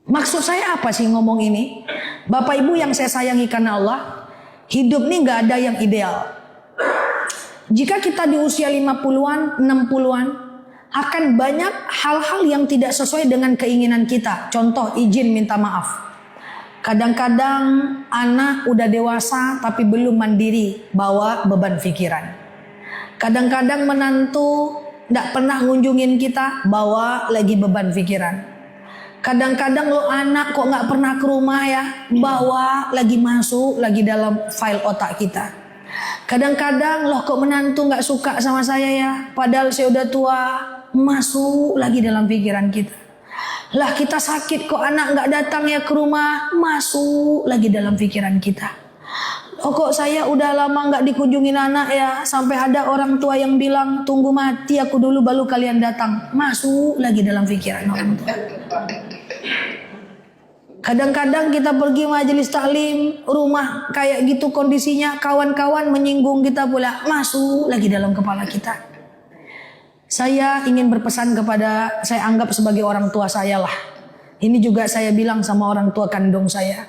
Maksud saya apa sih ngomong ini? Bapak Ibu yang saya sayangi karena Allah, hidup nih gak ada yang ideal. Jika kita di usia 50-an, 60-an, akan banyak hal-hal yang tidak sesuai dengan keinginan kita. Contoh, izin minta maaf. Kadang-kadang anak udah dewasa tapi belum mandiri, bawa beban pikiran. Kadang-kadang menantu gak pernah ngunjungin kita, bawa lagi beban pikiran. Kadang-kadang lo anak kok gak pernah ke rumah ya, bawa lagi masuk lagi dalam file otak kita. Kadang-kadang loh kok menantu gak suka sama saya ya, padahal saya udah tua, masuk lagi dalam pikiran kita. Lah kita sakit kok anak gak datang ya ke rumah, masuk lagi dalam pikiran kita. Oh kok saya udah lama gak dikunjungin anak ya, sampai ada orang tua yang bilang tunggu mati aku dulu baru kalian datang, masuk lagi dalam pikiran orang tua. Kadang-kadang kita pergi majelis taklim, rumah kayak gitu kondisinya, kawan-kawan menyinggung kita pula, masuk lagi dalam kepala kita. Saya ingin berpesan kepada, saya anggap sebagai orang tua saya lah. Ini juga saya bilang sama orang tua kandung saya.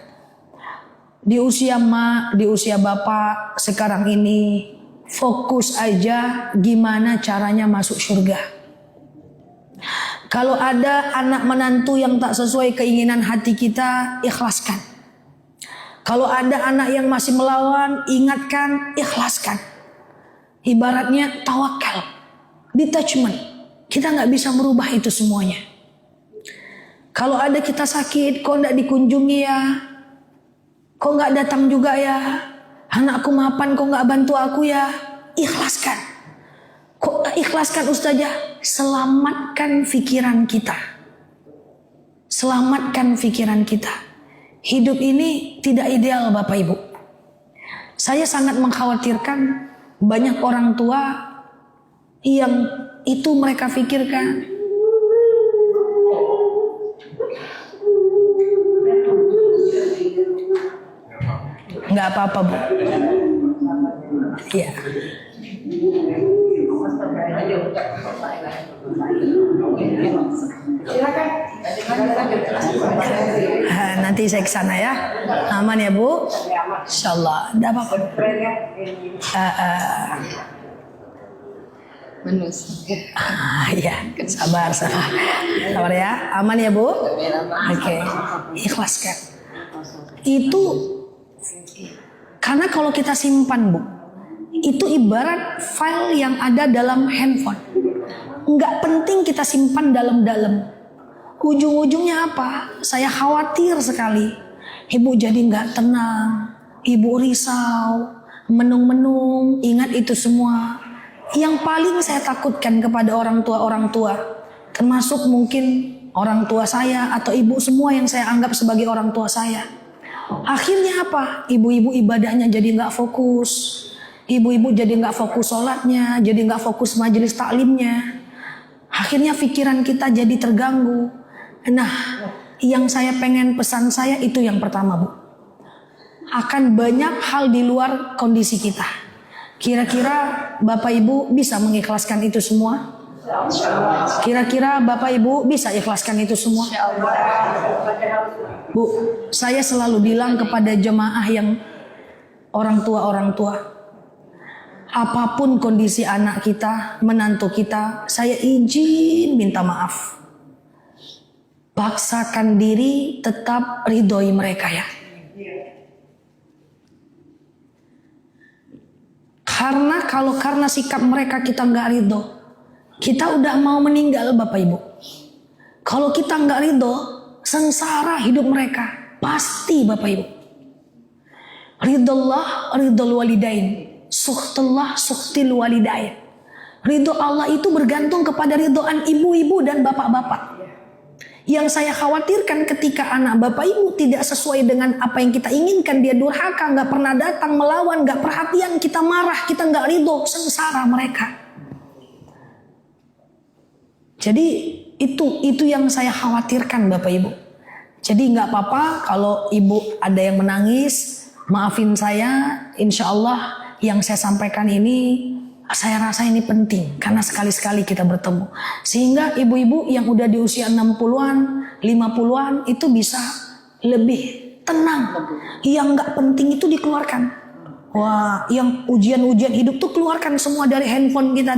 Di usia mak, di usia bapak sekarang ini, fokus aja gimana caranya masuk surga. Kalau ada anak menantu yang tak sesuai keinginan hati kita, ikhlaskan. Kalau ada anak yang masih melawan, ingatkan, ikhlaskan. Ibaratnya tawakal, detachment. Kita nggak bisa merubah itu semuanya. Kalau ada kita sakit, kok nggak dikunjungi ya? Kok nggak datang juga ya? Anakku mapan, kok nggak bantu aku ya? Ikhlaskan. Kok nggak ikhlaskan Ustazah? Selamatkan pikiran kita. Selamatkan pikiran kita. Hidup ini tidak ideal Bapak Ibu. Saya sangat mengkhawatirkan banyak orang tua yang itu mereka pikirkan. Nggak apa-apa Bu. Iya. Nanti saya ke sana ya. Aman ya Bu? Insyaallah. Enggak apa-apa. Iya, sabar ya. Aman ya Bu? Oke. Ikhlaskan. Itu karena kalau kita simpan Bu, itu ibarat file yang ada dalam handphone. Nggak penting kita simpan dalam-dalam. Ujung-ujungnya apa? Saya khawatir sekali. Ibu jadi nggak tenang, ibu risau, menung-menung, ingat itu semua. Yang paling saya takutkan kepada orang tua, termasuk mungkin orang tua saya atau ibu semua yang saya anggap sebagai orang tua saya. Akhirnya apa? Ibu-ibu ibadahnya jadi nggak fokus. Ibu-ibu jadi nggak fokus sholatnya, jadi nggak fokus majelis taklimnya. Akhirnya pikiran kita jadi terganggu. Nah, yang saya pengen pesan saya itu yang pertama Bu. Akan banyak hal di luar kondisi kita. Kira-kira Bapak Ibu bisa mengikhlaskan itu semua? Kira-kira Bapak Ibu bisa ikhlaskan itu semua? Bu, saya selalu bilang kepada jemaah yang orang tua, apapun kondisi anak kita, menantu kita, saya izin minta maaf. Paksakan diri tetap ridhoi mereka ya. Karena sikap mereka kita nggak ridho, kita udah mau meninggal Bapak Ibu. Kalau kita nggak ridho, sengsara hidup mereka pasti Bapak Ibu. Ridullah ridul walidain, sukhtullah sukhtil walidain. Ridho Allah itu bergantung kepada ridhoan ibu-ibu dan bapak-bapak. Yang saya khawatirkan ketika anak Bapak Ibu tidak sesuai dengan apa yang kita inginkan, dia durhaka, nggak pernah datang, melawan, nggak perhatian, kita marah, kita nggak ridho, sengsara mereka. Jadi itu yang saya khawatirkan Bapak Ibu. Jadi nggak apa-apa kalau ibu ada yang menangis, maafin saya. Insya Allah yang saya sampaikan ini, saya rasa ini penting karena sekali-sekali kita bertemu. Sehingga ibu-ibu yang udah di usia 60-an, 50-an itu bisa lebih tenang. Yang nggak penting itu dikeluarkan. Wah, yang ujian-ujian hidup tuh keluarkan semua dari handphone kita, dari